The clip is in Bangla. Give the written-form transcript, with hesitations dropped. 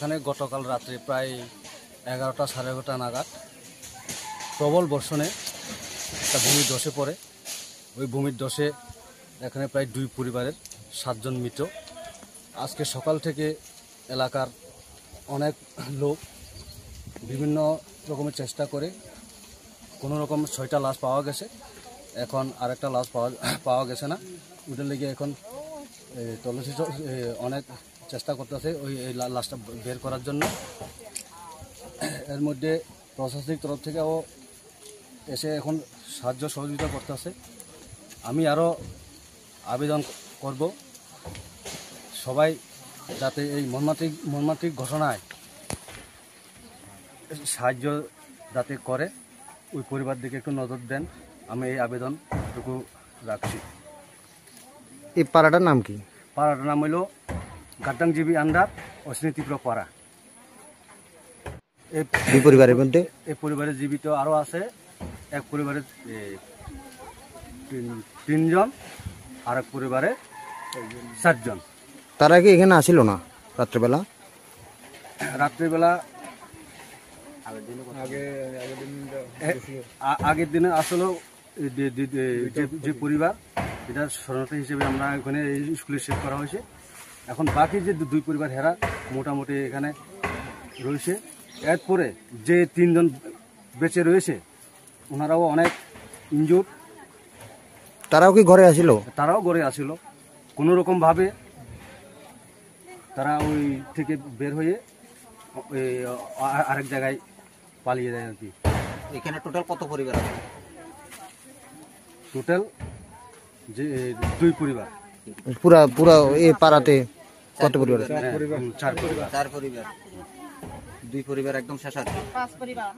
এখানে গতকাল রাত্রে প্রায় 11টা সাড়ে 11টা নাগাদ প্রবল বর্ষণে একটা ভূমির ধসে পড়ে। ওই ভূমির ধসে এখানে প্রায় 2 পরিবারের 7 জন মৃত। আজকে সকাল থেকে এলাকার অনেক লোক বিভিন্ন রকমের চেষ্টা করে কোনো রকম 6টা লাশ পাওয়া গেছে। এখন আরেকটা লাশ পাওয়া গেছে না, ওটার লেগে এখন তল্লাশি অনেক চেষ্টা করতেছে এই লাশটা বের করার জন্য। এর মধ্যে প্রশাসনিক তরফ থেকেও এসে এখন সাহায্য সহযোগিতা করতেছে। আমি আরও আবেদন করব সবাই যাতে এই মর্মান্তিক ঘটনায় সাহায্য যাতে করে, ওই পরিবার দিকে একটু নজর দেন। আমি এই আবেদনটুকু রাখছি। এই পাড়াটার নাম কি? পাড়াটার নাম হইল গাদ্দাংজিবি আন্ডার অস্মৃতিপ্র পাড়া। এই পরিবারের মধ্যে এই পরিবারে জীবিত আরও আছে, এক পরিবারে 3 জন, আর এক পরিবারে 7 জন। তারা কি এখানে আসিল না রাত্রেবেলা? রাত্রিবেলা আগের দিনে আসলে যে পরিবার, এটা শরণার্থী হিসেবে আমরা এখানে স্কুলে সেট করা হয়েছে। এখন বাকি যে 2 পরিবার হেরা মোটামুটি এখানে রয়েছে। এরপরে যে 3 জন বেঁচে রয়েছে ওনারাও অনেক ইনজুর। তারাও কি ঘরে আসিল? তারাও ঘরে আসিল। কোনো রকমভাবে তারা ওই থেকে বের হয়ে আরেক জায়গায় পালিয়ে যায় আর কি। এখানে টোটাল কত পরিবার আছে? টোটাল যে 2 পরিবার। পুরা এই পাড়াতে কত পরিবার? 4 পরিবার। 4 পরিবার। 2 পরিবার একদম শেষ আছে। 5 পরিবার।